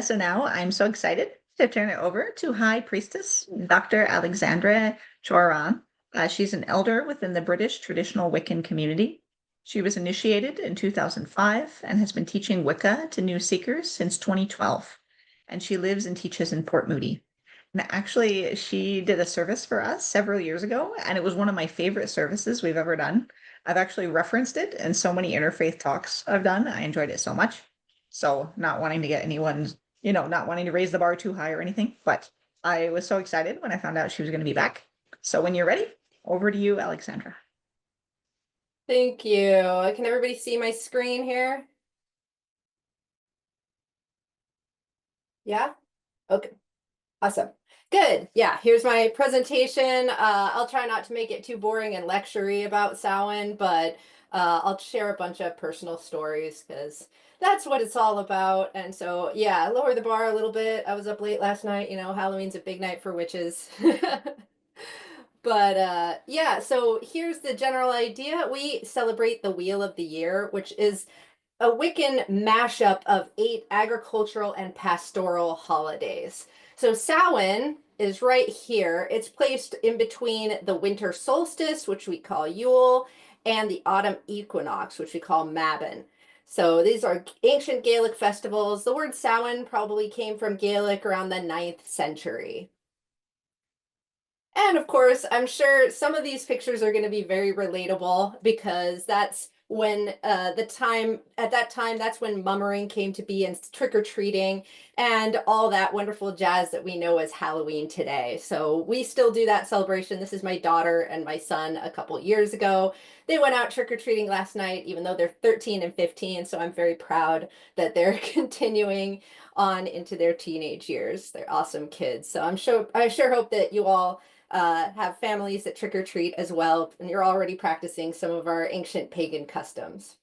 So now I'm so excited to turn it over to High Priestess Dr. Alexandra Chauran. She's an elder within the British traditional Wiccan community. She was initiated in 2005 and has been teaching Wicca to new seekers since 2012. And she lives and teaches in Port Moody. And actually, she did a service for us several years ago, and it was one of my favorite services we've ever done. I've actually referenced it in so many interfaith talks I've done. I enjoyed it so much. So, not wanting to get anyone's, not wanting to raise the bar too high or anything, but I was so excited when I found out she was going to be back. So, when you're ready, over to you, Alexandra. Thank you. Can everybody see my screen here? Yeah? Okay. Awesome. Good. Yeah, here's my presentation. I'll try not to make it too boring and lecture-y about Samhain, but I'll share a bunch of personal stories because that's what it's all about. And so, yeah, lower the bar a little bit. I was up late last night. Halloween's a big night for witches. But yeah, so here's the general idea. We celebrate the Wheel of the Year, which is a Wiccan mashup of 8 agricultural and pastoral holidays. So Samhain is right here. It's placed in between the winter solstice, which we call Yule, and the autumn equinox, which we call Mabon. So these are ancient Gaelic festivals. The word Samhain probably came from Gaelic around the 9th century. And of course, I'm sure some of these pictures are going to be very relatable because that's when at that time, that's when mummering came to be and trick-or-treating and all that wonderful jazz that we know as Halloween today. So we still do that celebration. This is my daughter and my son a couple years ago. They went out trick-or-treating last night, even though they're 13 and 15. So I'm very proud that they're continuing on into their teenage years. They're awesome kids. So I sure hope that you all have families that trick or treat as well, and you're already practicing some of our ancient pagan customs.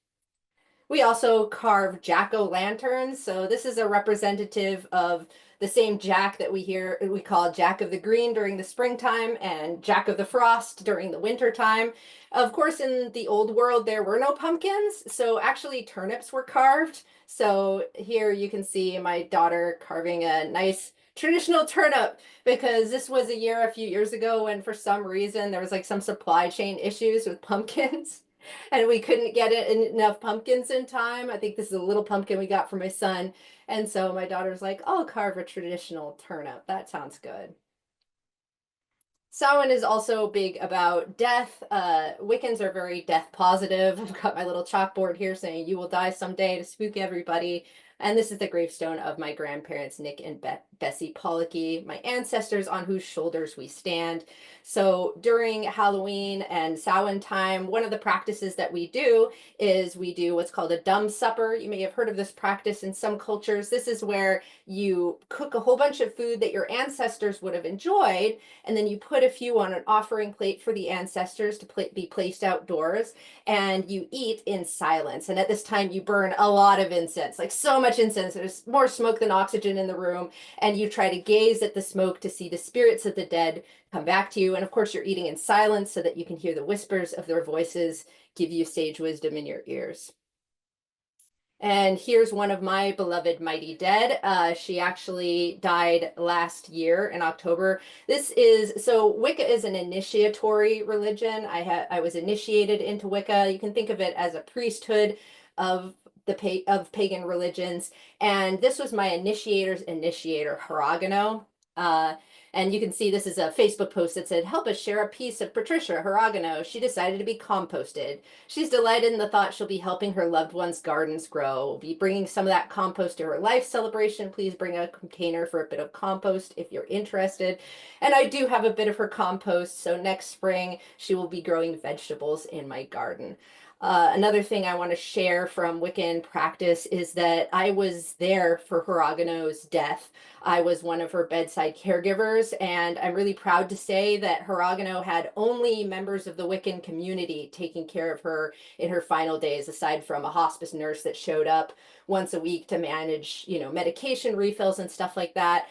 We also carve jack-o'-lanterns. So this is a representative of the same Jack that we call Jack of the Green during the springtime and Jack of the Frost during the wintertime. Of course, in the old world, there were no pumpkins, so actually turnips were carved. So here you can see my daughter carving a nice traditional turnip because this was a few years ago when for some reason there was like some supply chain issues with pumpkins. And we couldn't get enough pumpkins in time. I think this is a little pumpkin we got for my son. And so my daughter's like, I'll carve a traditional turnip. That sounds good. Samhain is also big about death. Wiccans are very death positive. I've got my little chalkboard here saying you will die someday to spook everybody. And this is the gravestone of my grandparents, Nick and Bessie Pollocky, my ancestors on whose shoulders we stand. So during Halloween and Samhain time, one of the practices that we do is we do what's called a dumb supper. You may have heard of this practice in some cultures. This is where you cook a whole bunch of food that your ancestors would have enjoyed, and then you put a few on an offering plate for the ancestors to be placed outdoors, and you eat in silence. And at this time, you burn a lot of incense, like so much incense. There's more smoke than oxygen in the room, and you try to gaze at the smoke to see the spirits of the dead come back to you. And of course, you're eating in silence so that you can hear the whispers of their voices give you sage wisdom in your ears. And here's one of my beloved Mighty Dead. She actually died last year in October. So Wicca is an initiatory religion. I was initiated into Wicca. You can think of it as a priesthood of pagan religions. And this was my initiator's initiator, Haragano. And you can see this is a Facebook post that said, help us share a piece of Patricia Haragano. She decided to be composted. She's delighted in the thought she'll be helping her loved ones' gardens grow. We'll be bringing some of that compost to her life celebration. Please bring a container for a bit of compost if you're interested. And I do have a bit of her compost, so next spring she will be growing vegetables in my garden. Another thing I want to share from Wiccan practice is that I was there for Haragano's death. I was one of her bedside caregivers, and I'm really proud to say that Haragano had only members of the Wiccan community taking care of her in her final days, aside from a hospice nurse that showed up once a week to manage, medication refills and stuff like that.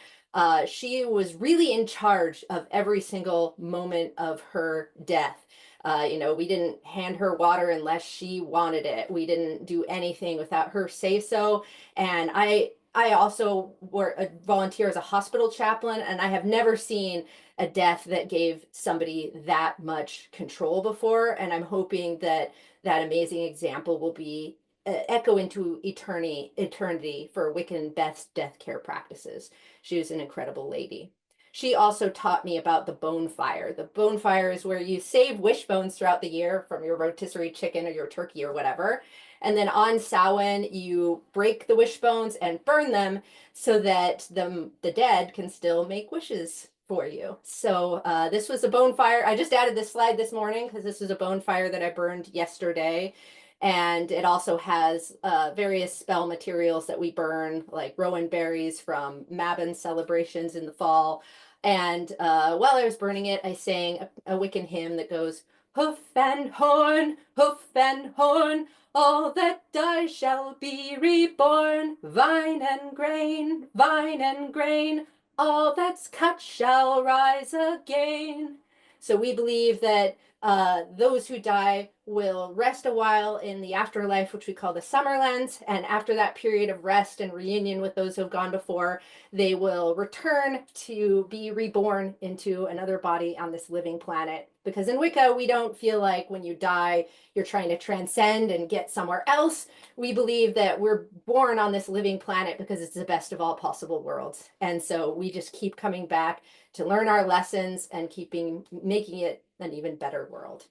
She was really in charge of every single moment of her death. We didn't hand her water unless she wanted it. We didn't do anything without her say so. And I I also volunteer as a hospital chaplain, and I have never seen a death that gave somebody that much control before. And I'm hoping that that amazing example will be echo into eternity for Wiccan best death care practices. She was an incredible lady. She also taught me about the bone fire. The bone fire is where you save wish bones throughout the year from your rotisserie chicken or your turkey or whatever. And then on Samhain, you break the wish bones and burn them so that the dead can still make wishes for you. So this was a bone fire. I just added this slide this morning because this was a bone fire that I burned yesterday. And it also has various spell materials that we burn, like rowan berries from Mabon celebrations in the fall. And while I was burning it, I sang a Wiccan hymn that goes, hoof and horn, all that dies shall be reborn. Vine and grain, all that's cut shall rise again. So we believe that those who die will rest a while in the afterlife, which we call the Summerlands. And after that period of rest and reunion with those who have gone before, they will return to be reborn into another body on this living planet. Because in Wicca, we don't feel like when you die, you're trying to transcend and get somewhere else. We believe that we're born on this living planet because it's the best of all possible worlds. And so we just keep coming back to learn our lessons and making it an even better world.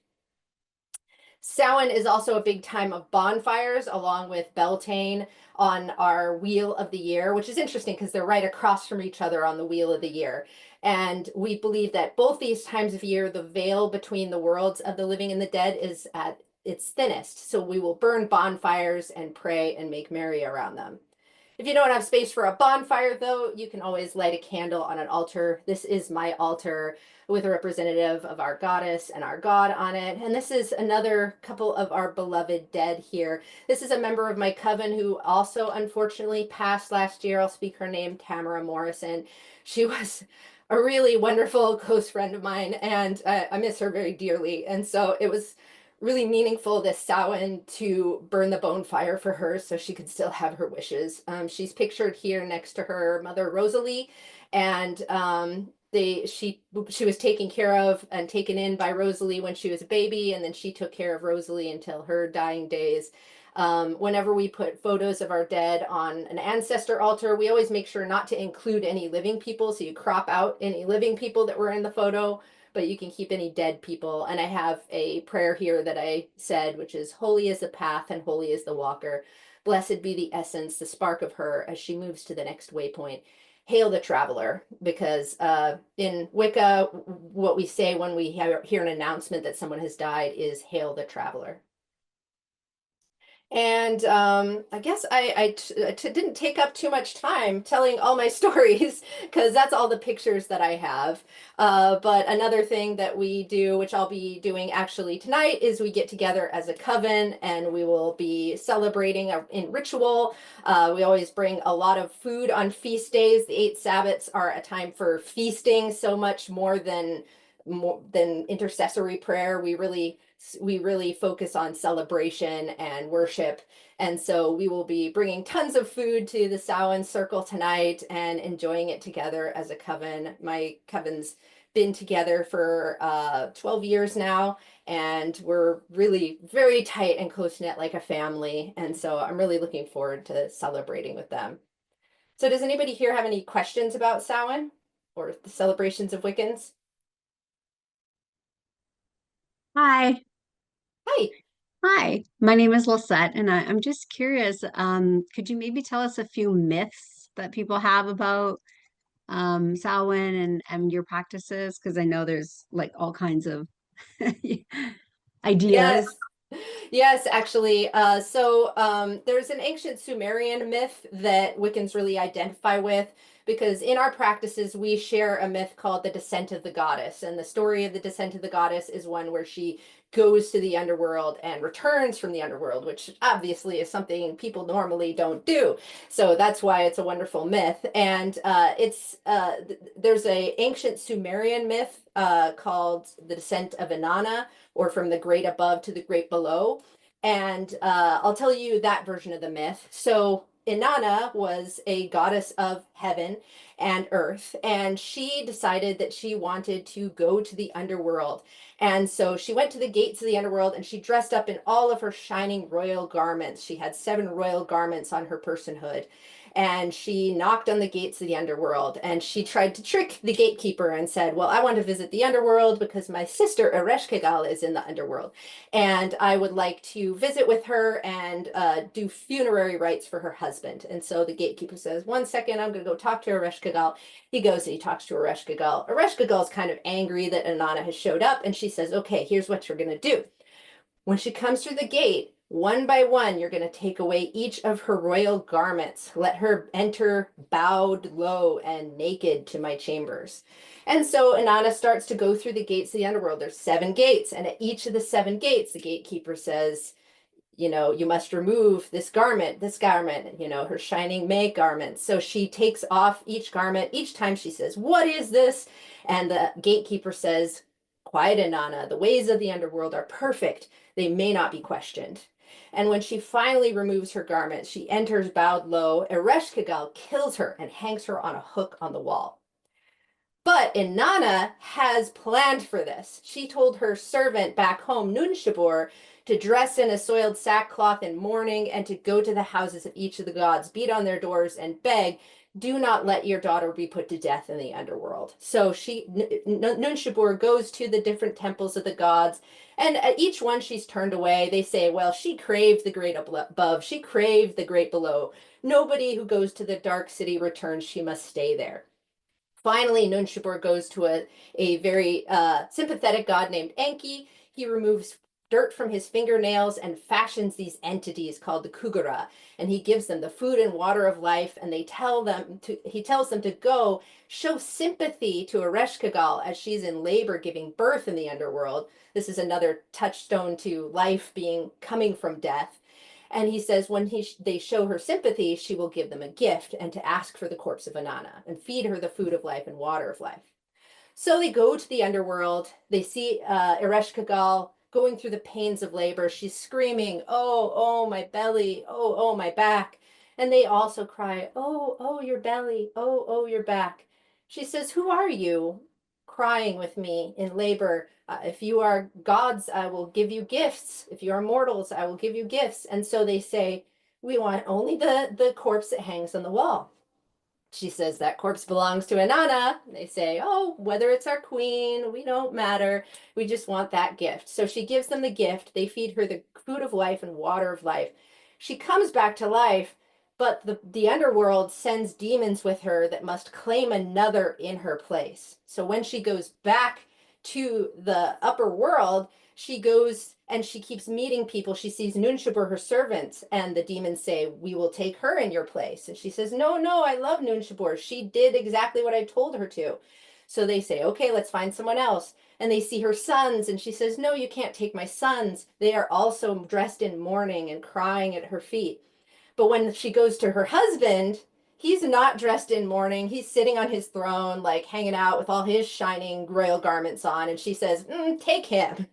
Samhain is also a big time of bonfires along with Beltane on our wheel of the year, which is interesting because they're right across from each other on the wheel of the year. And we believe that both these times of year, the veil between the worlds of the living and the dead is at its thinnest. So we will burn bonfires and pray and make merry around them. If you don't have space for a bonfire, though, you can always light a candle on an altar. This is my altar with a representative of our goddess and our god on it. And this is another couple of our beloved dead here. This is a member of my coven who also unfortunately passed last year. I'll speak her name, Tamara Morrison. She was a really wonderful close friend of mine, and I miss her very dearly. And so it was really meaningful this Samhain to burn the bonfire for her so she could still have her wishes. She's pictured here next to her mother Rosalie, and she was taken care of and taken in by Rosalie when she was a baby, and then she took care of Rosalie until her dying days. Whenever we put photos of our dead on an ancestor altar, we always make sure not to include any living people. So you crop out any living people that were in the photo, but you can keep any dead people. And I have a prayer here that I said, which is, holy is the path and holy is the walker. Blessed be the essence, the spark of her as she moves to the next waypoint. Hail the traveler, because in Wicca, what we say when we hear an announcement that someone has died is hail the traveler. And I guess I didn't take up too much time telling all my stories because that's all the pictures that I have. But another thing that we do, which I'll be doing actually tonight, is we get together as a coven and we will be celebrating in ritual. We always bring a lot of food on feast days. The 8 Sabbats are a time for feasting, so much more than intercessory prayer. We really focus on celebration and worship. And so we will be bringing tons of food to the Samhain circle tonight and enjoying it together as a coven. My coven's been together for 12 years now, and we're really very tight and close-knit like a family. And so I'm really looking forward to celebrating with them. So does anybody here have any questions about Samhain or the celebrations of Wiccans? Hi. Hi. Hi, my name is Lisette, and I'm just curious, could you maybe tell us a few myths that people have about Samhain and your practices? Because I know there's like all kinds of Yes. ideas. Yes, actually. There's an ancient Sumerian myth that Wiccans really identify with because in our practices, we share a myth called the Descent of the Goddess. And the story of the Descent of the Goddess is one where she goes to the underworld and returns from the underworld, which obviously is something people normally don't do. So that's why it's a wonderful myth. And there's a ancient Sumerian myth called the Descent of Inanna, or from the great above to the great below. And I'll tell you that version of the myth. So Inanna was a goddess of heaven and earth, and she decided that she wanted to go to the underworld. And so she went to the gates of the underworld and she dressed up in all of her shining royal garments. She had 7 royal garments on her personhood. And she knocked on the gates of the underworld and she tried to trick the gatekeeper and said, well, I want to visit the underworld because my sister Ereshkigal is in the underworld. And I would like to visit with her and do funerary rites for her husband. And so the gatekeeper says, 1 second, I'm going to go talk to Ereshkigal. He goes and he talks to Ereshkigal. Ereshkigal is kind of angry that Inanna has showed up. And she says, okay, here's what you're going to do. When she comes through the gate, 1 by 1, you're going to take away each of her royal garments. Let her enter bowed low and naked to my chambers. And so Inanna starts to go through the gates of the underworld. There's 7 gates. And at each of the 7 gates, the gatekeeper says, you know, you must remove this garment, you know, her shining May garment. So she takes off each garment. Each time she says, what is this? And the gatekeeper says, quiet, Inanna, the ways of the underworld are perfect. They may not be questioned. And when she finally removes her garment, she enters bowed low. Ereshkigal kills her and hangs her on a hook on the wall. But Inanna has planned for this. She told her servant back home, Nunshabur, to dress in a soiled sackcloth in mourning and to go to the houses of each of the gods, beat on their doors and beg, do not let your daughter be put to death in the underworld. So Nunshabur goes to the different temples of the gods, and at each one she's turned away. They say, well, she craved the great above, she craved the great below. Nobody who goes to the dark city returns, she must stay there. Finally, Nunshabur goes to a very sympathetic god named Enki. He removes dirt from his fingernails and fashions these entities called the Kugara, and he gives them the food and water of life, and he tells them to go show sympathy to Ereshkigal as she's in labor giving birth in the underworld. This is another touchstone to life coming from death. And he says when they show her sympathy, she will give them a gift and to ask for the corpse of Inanna and feed her the food of life and water of life. So they go to the underworld. They see Ereshkigal going through the pains of labor. She's screaming, oh, oh, my belly, oh, oh, my back. And they also cry, oh, oh, your belly, oh, oh, your back. She says, who are you crying with me in labor? If you are gods, I will give you gifts. If you are mortals, I will give you gifts. And so they say, we want only the corpse that hangs on the wall. She says that corpse belongs to Inanna. They say, oh, whether it's our queen, we don't matter. We just want that gift. So she gives them the gift. They feed her the food of life and water of life. She comes back to life, but the underworld sends demons with her that must claim another in her place. So when she goes back to the upper world, she goes and she keeps meeting people. She sees Nunshabur, her servant, and the demons say, we will take her in your place. And she says, no, no, I love Nunshabur. She did exactly what I told her to. So they say, okay, let's find someone else. And they see her sons, and she says, no, you can't take my sons. They are also dressed in mourning and crying at her feet. But when she goes to her husband, he's not dressed in mourning. He's sitting on his throne, like hanging out with all his shining royal garments on. And she says, take him.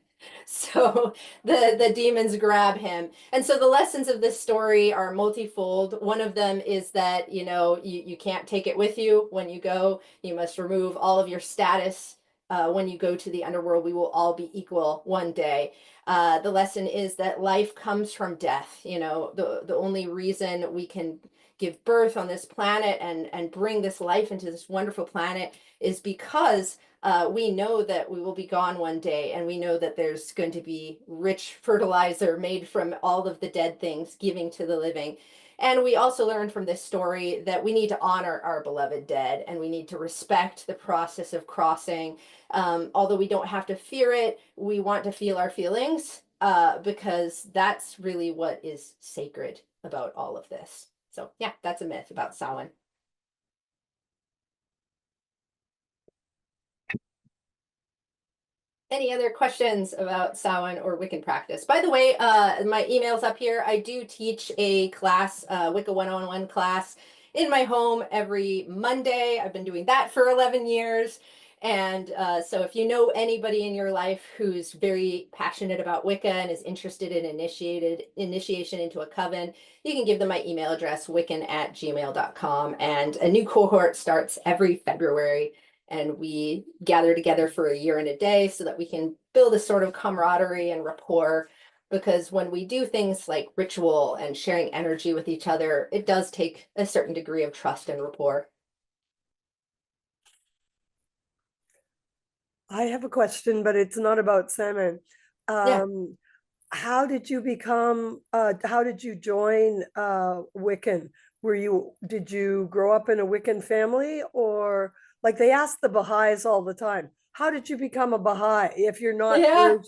So the demons grab him. And so the lessons of this story are multifold. One of them is that, you know, you can't take it with you when you go. You must remove all of your status. When you go to the underworld, we will all be equal one day. The lesson is that life comes from death. You know, the only reason we can give birth on this planet and bring this life into this wonderful planet is because we know that we will be gone one day, and we know that there's going to be rich fertilizer made from all of the dead things giving to the living. And we also learned from this story that we need to honor our beloved dead, and we need to respect the process of crossing. Although we don't have to fear it, we want to feel our feelings because that's really what is sacred about all of this. So yeah, that's a myth about Samhain. Any other questions about Samhain or Wiccan practice? By the way, my email's up here. I do teach a class, Wicca 101 class in my home every Monday. I've been doing that for 11 years. And so if you know anybody in your life who's very passionate about Wicca and is interested in initiation into a coven, you can give them my email address, wiccan@gmail.com. And a new cohort starts every February. And we gather together for a year and a day so that we can build a sort of camaraderie and rapport. Because when we do things like ritual and sharing energy with each other, it does take a certain degree of trust and rapport. I have a question, but it's not about Samhain. Yeah. How did you join Wiccan? Did you grow up in a Wiccan family, or like they ask the Baha'is all the time, how did you become a Baha'i if you're not Yeah.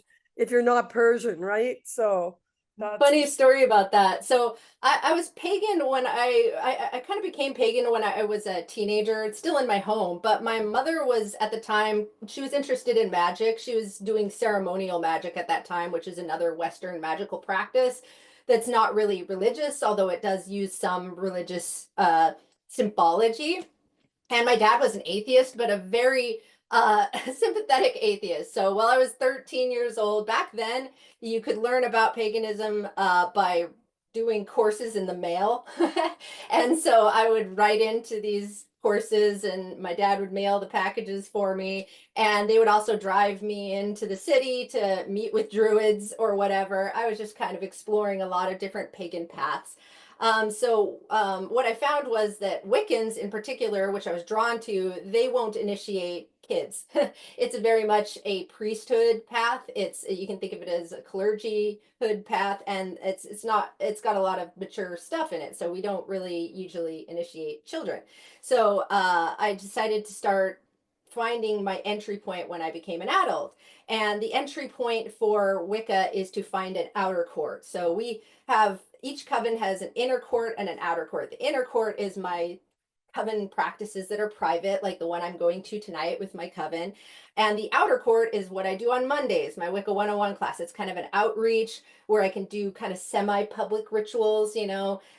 Persian, right? So that's Funny story about that. So I was pagan when I kind of became pagan when I was a teenager. It's still in my home, but my mother was at the time, she was interested in magic. She was doing ceremonial magic at that time, which is another Western magical practice that's not really religious, although it does use some religious symbology. And my dad was an atheist, but a very sympathetic atheist. So while I was 13 years old, back then, you could learn about paganism by doing courses in the mail. And so I would write into these courses, and my dad would mail the packages for me. And they would also drive me into the city to meet with druids or whatever. I was just kind of exploring a lot of different pagan paths. What I found was that Wiccans in particular, which I was drawn to, they won't initiate kids. It's very much a priesthood path. You can think of it as a clergyhood path, and it's got a lot of mature stuff in it. So we don't really usually initiate children. So I decided to start finding my entry point when I became an adult. And the entry point for Wicca is to find an outer court. So we have each coven has an inner court and an outer court. The inner court is my coven practices that are private, like the one I'm going to tonight with my coven. And the outer court is what I do on Mondays, my Wicca 101 class. It's kind of an outreach where I can do kind of semi-public rituals,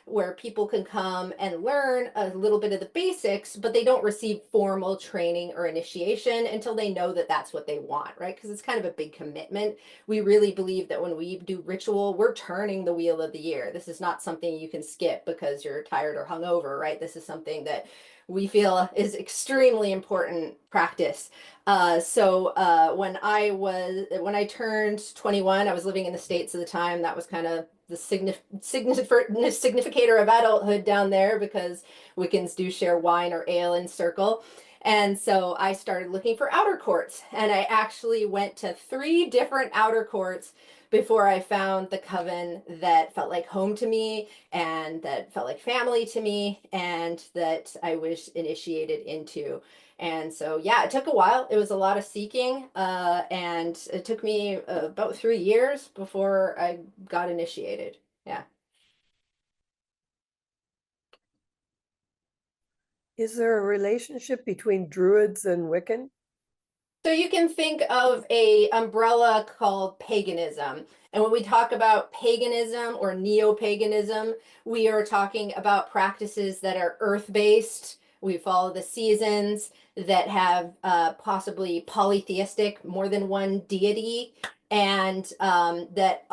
where people can come and learn a little bit of the basics, but they don't receive formal training or initiation until they know that that's what they want, right? Because it's kind of a big commitment. We really believe that when we do ritual, we're turning the wheel of the year. This is not something you can skip because you're tired or hungover, right? This is something that we feel is extremely important practice. When I turned 21, I was living in the States at the time. That was kind of the significator of adulthood down there, because Wiccans do share wine or ale in circle. And so I started looking for outer courts, and I actually went to 3 different outer courts before I found the coven that felt like home to me and that felt like family to me and that I was initiated into. And so, yeah, it took a while. It was a lot of seeking, and it took me about 3 years before I got initiated. Yeah. Is there a relationship between Druids and Wiccan? So you can think of a umbrella called paganism. And when we talk about paganism or neo-paganism, we are talking about practices that are earth-based. We follow the seasons, that have possibly polytheistic, more than one deity, and that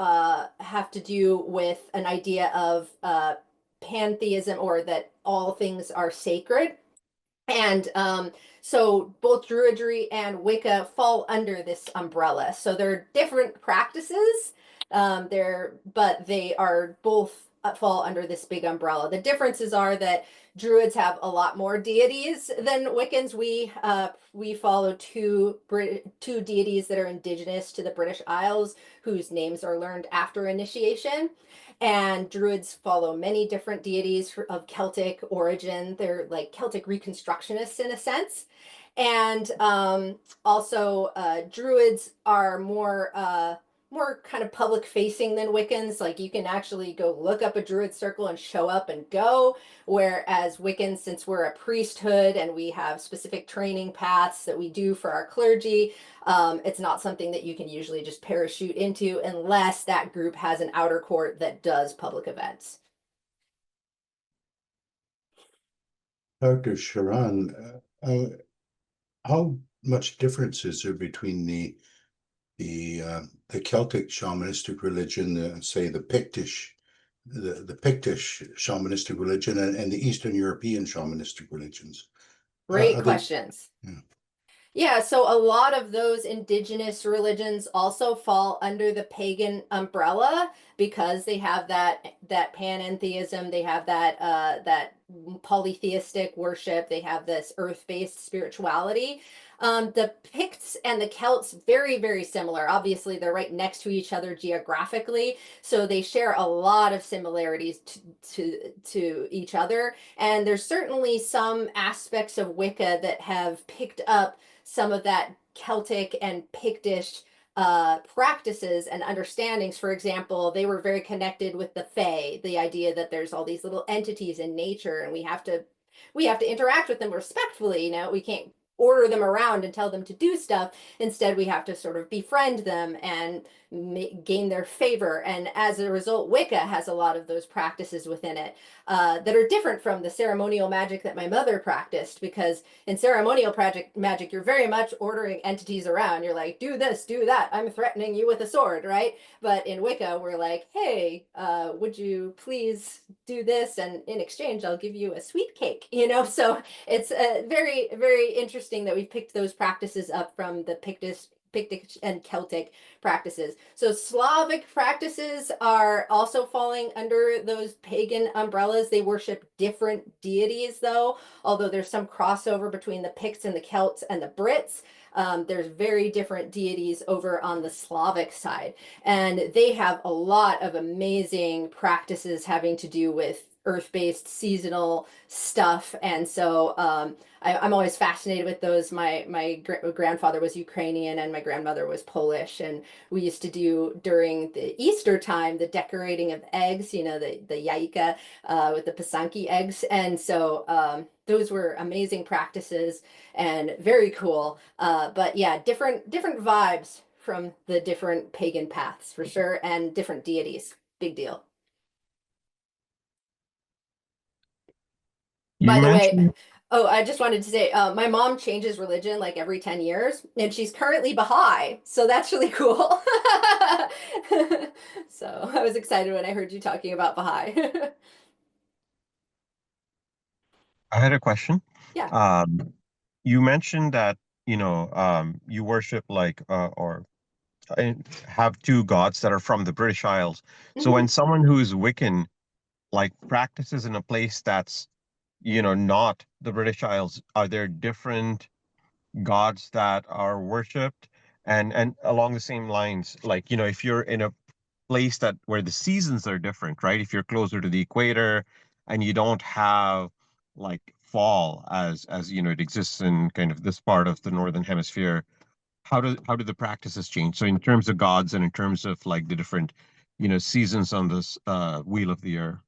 have to do with an idea of pantheism, or that all things are sacred. And so both Druidry and Wicca fall under this umbrella. So they're different practices, but they are both fall under this big umbrella. The differences are that Druids have a lot more deities than Wiccans. We follow two deities that are indigenous to the British Isles, whose names are learned after initiation. And Druids follow many different deities of Celtic origin. They're like Celtic reconstructionists in a sense. And also Druids are more kind of public facing than Wiccans. Like you can actually go look up a Druid circle and show up and go. Whereas Wiccans, since we're a priesthood and we have specific training paths that we do for our clergy, it's not something that you can usually just parachute into unless that group has an outer court that does public events. Dr. Chauran, how much difference is there between the Celtic shamanistic religion, say the Pictish shamanistic religion, and the Eastern European shamanistic religions? Great Are they? questions. Yeah. Yeah, so a lot of those indigenous religions also fall under the pagan umbrella because they have that panentheism, they have that polytheistic worship, they have this earth-based spirituality. The Picts and the Celts, very, very similar. Obviously, they're right next to each other geographically, so they share a lot of similarities to each other. And there's certainly some aspects of Wicca that have picked up some of that Celtic and Pictish practices and understandings. For example, they were very connected with the Fae, the idea that there's all these little entities in nature and we have to interact with them respectfully. You know, we can't order them around and tell them to do stuff. Instead, we have to sort of befriend them and gain their favor. And as a result, Wicca has a lot of those practices within it that are different from the ceremonial magic that my mother practiced, because in ceremonial magic, you're very much ordering entities around. You're like, do this, do that. I'm threatening you with a sword, right? But in Wicca, we're like, hey, would you please do this? And in exchange, I'll give you a sweet cake, you know? So it's very, very interesting that we've picked those practices up from the Pictish and Celtic practices. So Slavic practices are also falling under those pagan umbrellas. They worship different deities though, although there's some crossover between the Picts and the Celts and the Brits. There's very different deities over on the Slavic side, and they have a lot of amazing practices having to do with earth-based seasonal stuff. And so I'm always fascinated with those. My grandfather was Ukrainian and my grandmother was Polish, and we used to do during the Easter time the decorating of eggs, you know, the yaika with the pisanki eggs. And so those were amazing practices and very cool. But yeah, different vibes from the different pagan paths for sure, and different deities. Big deal. You By the way, mentioned, oh, I just wanted to say, my mom changes religion like every 10 years, and she's currently Baha'i, so that's really cool. So I was excited when I heard you talking about Baha'i. I had a question. Yeah. You mentioned that, you worship or have two gods that are from the British Isles. So Mhm. when someone who is Wiccan, like, practices in a place that's, not the British Isles, are there different gods that are worshipped? And along the same lines, like, if you're in a place that where the seasons are different, right? If you're closer to the equator and you don't have like fall as it exists in kind of this part of the northern hemisphere, how do the practices change? So in terms of gods and in terms of like the different, seasons on this wheel of the year.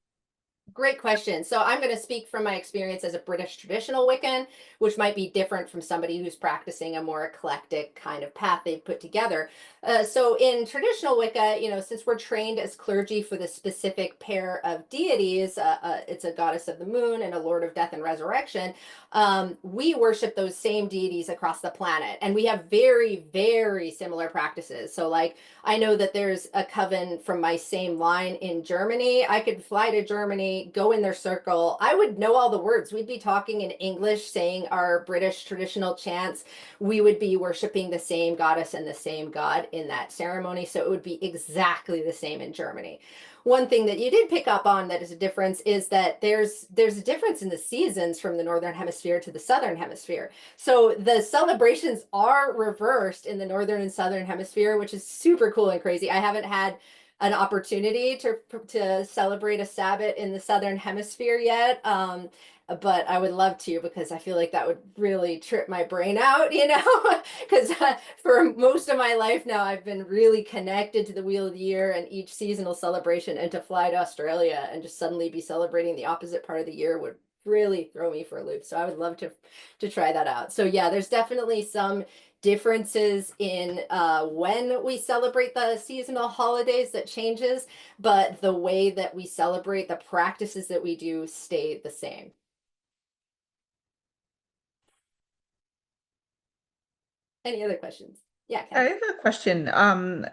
Great question. So I'm going to speak from my experience as a British traditional Wiccan, which might be different from somebody who's practicing a more eclectic kind of path they've put together. So in traditional Wicca, since we're trained as clergy for the specific pair of deities, it's a goddess of the moon and a lord of death and resurrection, we worship those same deities across the planet. And we have very, very similar practices. So like, I know that there's a coven from my same line in Germany. I could fly to Germany, go in their circle. I would know all the words. We'd be talking in English, saying our British traditional chants. We would be worshiping the same goddess and the same god in that ceremony. So it would be exactly the same in Germany. One thing that you did pick up on that is a difference is that there's a difference in the seasons from the northern hemisphere to the southern hemisphere. So the celebrations are reversed in the northern and southern hemisphere, which is super cool and crazy. I haven't had an opportunity to celebrate a Sabbath in the southern hemisphere yet. But I would love to, because I feel like that would really trip my brain out, because for most of my life now, I've been really connected to the wheel of the year and each seasonal celebration, and to fly to Australia and just suddenly be celebrating the opposite part of the year would really throw me for a loop. So I would love to try that out. So yeah, there's definitely some differences in when we celebrate the seasonal holidays that changes, but the way that we celebrate, the practices that we do stay the same. Any other questions? Yeah, I Ken. have a question.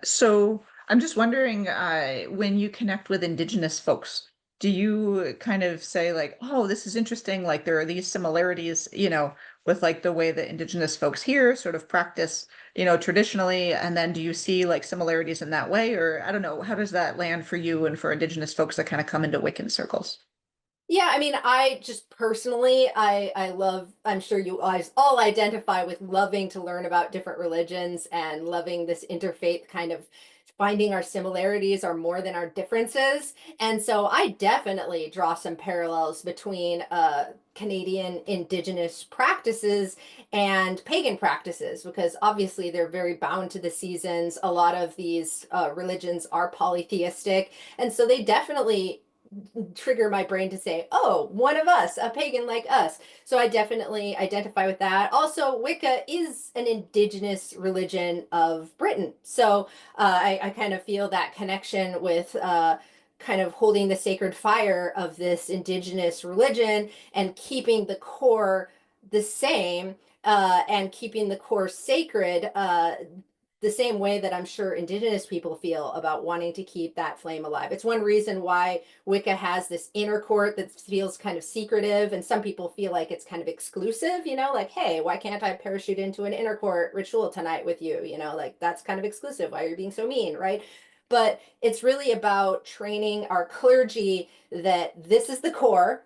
So I'm just wondering, when you connect with Indigenous folks, do you kind of say like, oh, this is interesting, like there are these similarities, with like the way that Indigenous folks here sort of practice, traditionally, and then do you see like similarities in that way? Or I don't know, how does that land for you and for Indigenous folks that kind of come into Wiccan circles? Yeah, I mean, I just personally, I love, I'm sure you guys all identify with loving to learn about different religions and loving this interfaith kind of finding our similarities are more than our differences. And so I definitely draw some parallels between Canadian Indigenous practices and pagan practices, because obviously they're very bound to the seasons. A lot of these religions are polytheistic. And so they definitely trigger my brain to say, oh, one of us, a pagan like us. So I definitely identify with that. Also, Wicca is an indigenous religion of Britain. So I kind of feel that connection with kind of holding the sacred fire of this indigenous religion and keeping the core the same, and keeping the core sacred, the same way that I'm sure indigenous people feel about wanting to keep that flame alive. It's one reason why Wicca has this inner court that feels kind of secretive, and some people feel like it's kind of exclusive, like, hey, why can't I parachute into an inner court ritual tonight with you? Like that's kind of exclusive. Why are you being so mean, right? But it's really about training our clergy that this is the core.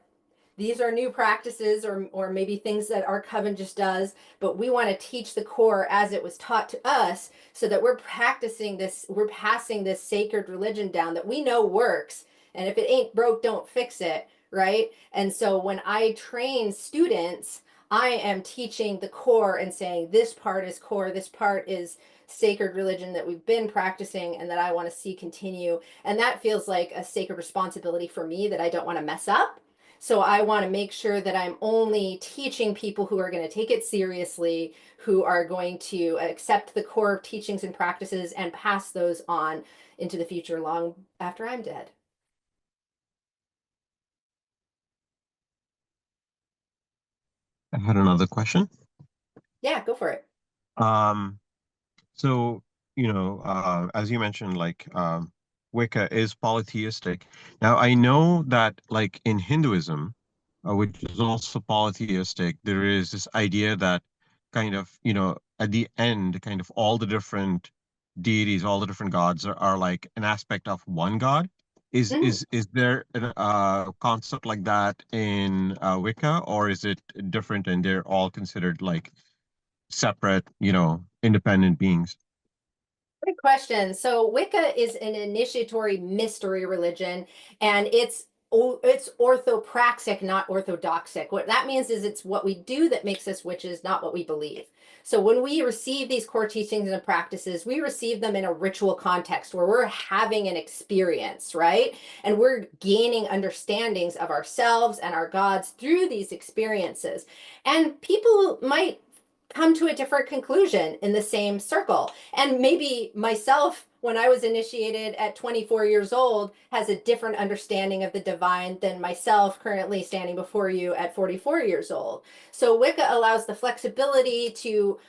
These are new practices, or maybe things that our coven just does, but we want to teach the core as it was taught to us, so that we're practicing this, we're passing this sacred religion down that we know works. And if it ain't broke, don't fix it, right? And so when I train students, I am teaching the core and saying this part is core, this part is sacred religion that we've been practicing and that I want to see continue. And that feels like a sacred responsibility for me that I don't want to mess up. So I want to make sure that I'm only teaching people who are going to take it seriously, who are going to accept the core teachings and practices and pass those on into the future long after I'm dead. I had another question. Yeah, go for it. Um, so, as you mentioned, like Wicca is polytheistic. Now, I know that like in Hinduism, which is also polytheistic, there is this idea that kind of, at the end, kind of all the different deities, all the different gods are like an aspect of one god. Is Mm. is is there a concept like that in Wicca, or is it different and they're all considered like separate, independent beings? Great question. So Wicca is an initiatory mystery religion, and it's orthopraxic, not orthodoxic. What that means is it's what we do that makes us witches, not what we believe. So when we receive these core teachings and practices, we receive them in a ritual context where we're having an experience, right? And we're gaining understandings of ourselves and our gods through these experiences. And people might come to a different conclusion in the same circle. And maybe myself, when I was initiated at 24 years old, has a different understanding of the divine than myself currently standing before you at 44 years old. So Wicca allows the flexibility to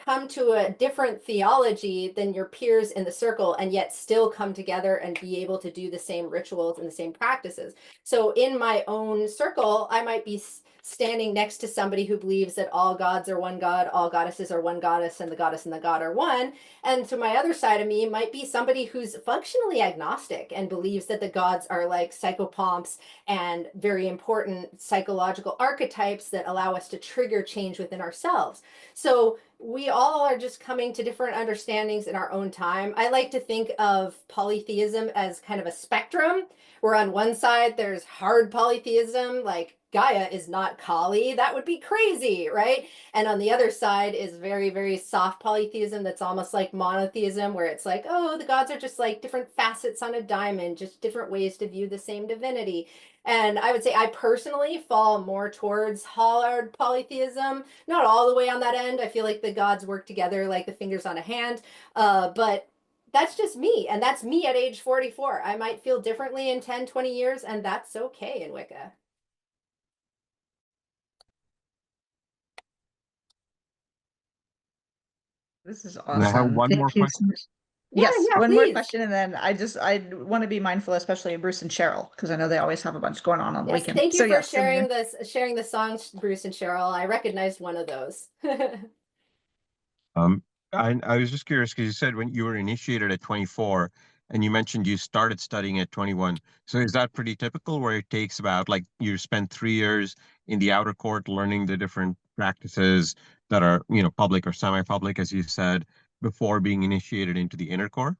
come to a different theology than your peers in the circle and yet still come together and be able to do the same rituals and the same practices. So in my own circle, I might be standing next to somebody who believes that all gods are one god, all goddesses are one goddess, and the goddess and the god are one. And to my other side of me might be somebody who's functionally agnostic and believes that the gods are like psychopomps and very important psychological archetypes that allow us to trigger change within ourselves. So we all are just coming to different understandings in our own time. I like to think of polytheism as kind of a spectrum, where on one side there's hard polytheism, like Gaia is not Kali. That would be crazy, right? And on the other side is very, very soft polytheism that's almost like monotheism, where it's like, oh, the gods are just like different facets on a diamond, just different ways to view the same divinity. And I would say I personally fall more towards hard polytheism, not all the way on that end. I feel like the gods work together like the fingers on a hand. But that's just me. And that's me at age 44. I might feel differently in 10, 20 years, and that's okay in Wicca. This is And I have awesome. one more Thank you so question. much. Yeah, Yes, yeah, one more please. question, and then I want to be mindful, especially of Bruce and Cheryl, because I know they always have a bunch going on the Yes, weekend. thank you So for yes, and then- sharing the songs, Bruce and Cheryl. I recognized one of those. Um, I was just curious because you said when you were initiated at 24 and you mentioned you started studying at 21. So is that pretty typical where it takes about like you spend 3 years in the outer court learning the different practices that are, public or semi-public, as you said, before being initiated into the inner core?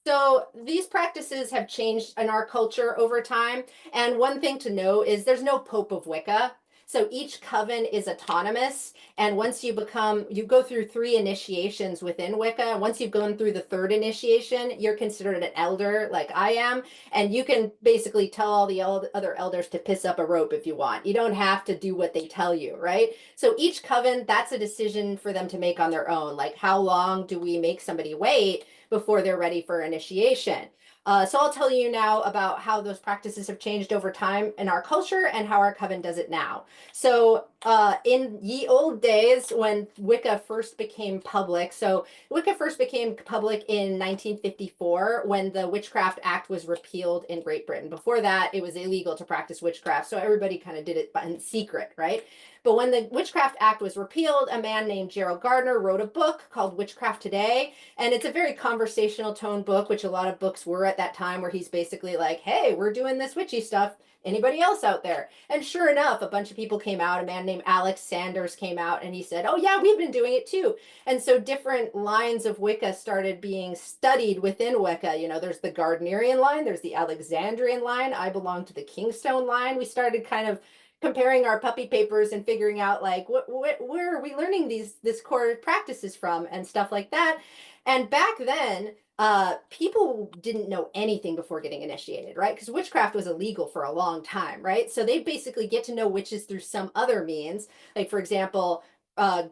So these practices have changed in our culture over time. And one thing to know is there's no Pope of Wicca. So each coven is autonomous. And once you go through 3 initiations within Wicca. Once you've gone through the 3rd initiation, you're considered an elder like I am. And you can basically tell all the other elders to piss up a rope if you want. You don't have to do what they tell you, right? So each coven, that's a decision for them to make on their own. Like, how long do we make somebody wait before they're ready for initiation? So I'll tell you now about how those practices have changed over time in our culture and how our coven does it now. So in ye old days when Wicca first became public, so Wicca first became public in 1954 when the Witchcraft Act was repealed in Great Britain. Before that, it was illegal to practice witchcraft, so everybody kind of did it in secret, right? But when the Witchcraft Act was repealed, a man named Gerald Gardner wrote a book called Witchcraft Today. And it's a very conversational tone book, which a lot of books were at that time, where he's basically like, hey, we're doing this witchy stuff. Anybody else out there? And sure enough, a bunch of people came out. A man named Alex Sanders came out and he said, oh, yeah, we've been doing it too. And so different lines of Wicca started being studied within Wicca. There's the Gardnerian line, there's the Alexandrian line. I belong to the Kingstone line. We started kind of comparing our puppy papers and figuring out like where are we learning this core practices from and stuff like that. And back then, people didn't know anything before getting initiated, right? Because witchcraft was illegal for a long time, right? So they basically get to know witches through some other means. Like, for example,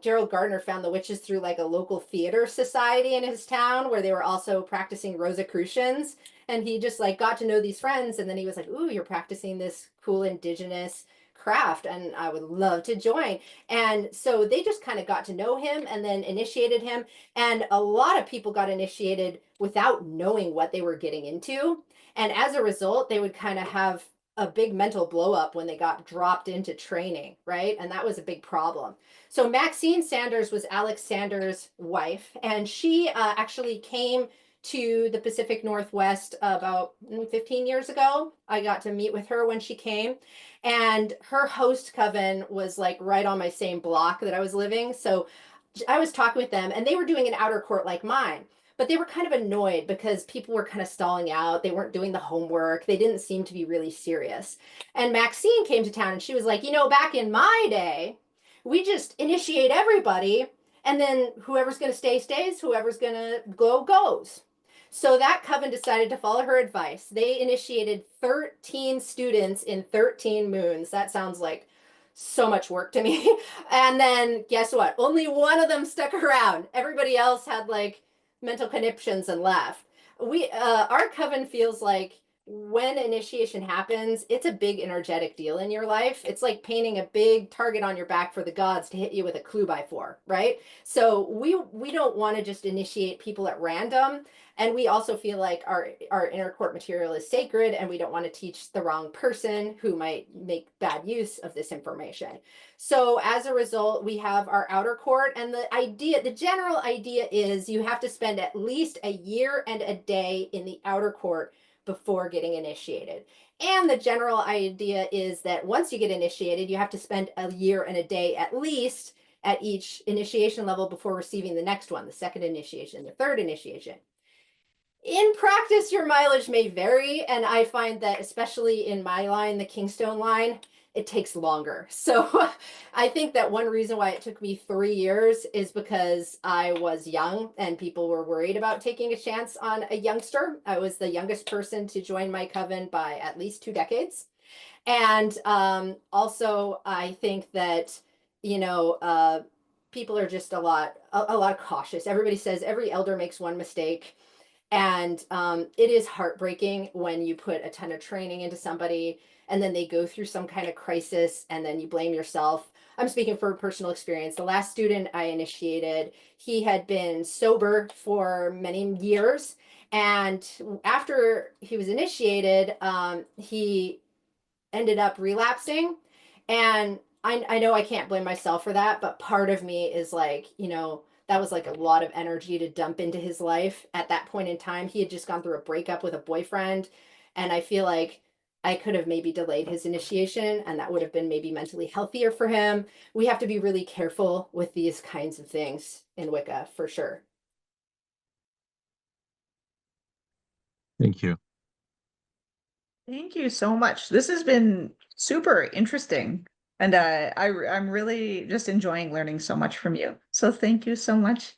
Gerald Gardner found the witches through like a local theater society in his town where they were also practicing Rosicrucians. And he just like got to know these friends. And then he was like, ooh, you're practicing this cool indigenous craft and I would love to join. And so they just kind of got to know him and then initiated him. And a lot of people got initiated without knowing what they were getting into. And as a result, they would kind of have a big mental blow up when they got dropped into training, right? And that was a big problem. So Maxine Sanders was Alex Sanders' wife, and she actually came to the Pacific Northwest about 15 years ago. I got to meet with her when she came, and her host coven was like right on my same block that I was living. So I was talking with them and they were doing an outer court like mine, but they were kind of annoyed because people were kind of stalling out. They weren't doing the homework. They didn't seem to be really serious. And Maxine came to town and she was like, back in my day, we just initiate everybody and then whoever's going to stay stays, whoever's going to go goes. So that coven decided to follow her advice. They initiated 13 students in 13 moons. That sounds like so much work to me. And then guess what? Only one of them stuck around. Everybody else had like mental conniptions and left. Our coven feels like when initiation happens, it's a big energetic deal in your life. It's like painting a big target on your back for the gods to hit you with a clue by 4, right? So we don't want to just initiate people at random. And we also feel like our inner court material is sacred and we don't want to teach the wrong person who might make bad use of this information. So as a result, we have our outer court, and the general idea is you have to spend at least a year and a day in the outer court before getting initiated. And the general idea is that once you get initiated, you have to spend a year and a day at least at each initiation level before receiving the next one, the 2nd initiation, the 3rd initiation. In practice, your mileage may vary, and I find that especially in my line, the Kingstone line, it takes longer. So I think that one reason why it took me 3 years is because I was young and people were worried about taking a chance on a youngster. I was the youngest person to join my coven by at least 2 decades. And also, I think that, people are just a lot cautious. Everybody says every elder makes one mistake. And it is heartbreaking when you put a ton of training into somebody and then they go through some kind of crisis and then you blame yourself. I'm speaking for personal experience. The last student I initiated, he had been sober for many years. And after he was initiated, he ended up relapsing. And I know I can't blame myself for that, but part of me is like, that was like a lot of energy to dump into his life at that point in time. He had just gone through a breakup with a boyfriend. And I feel like I could have maybe delayed his initiation, and that would have been maybe mentally healthier for him. We have to be really careful with these kinds of things in Wicca, for sure. Thank you. Thank you so much. This has been super interesting. And I'm really just enjoying learning so much from you. So thank you so much.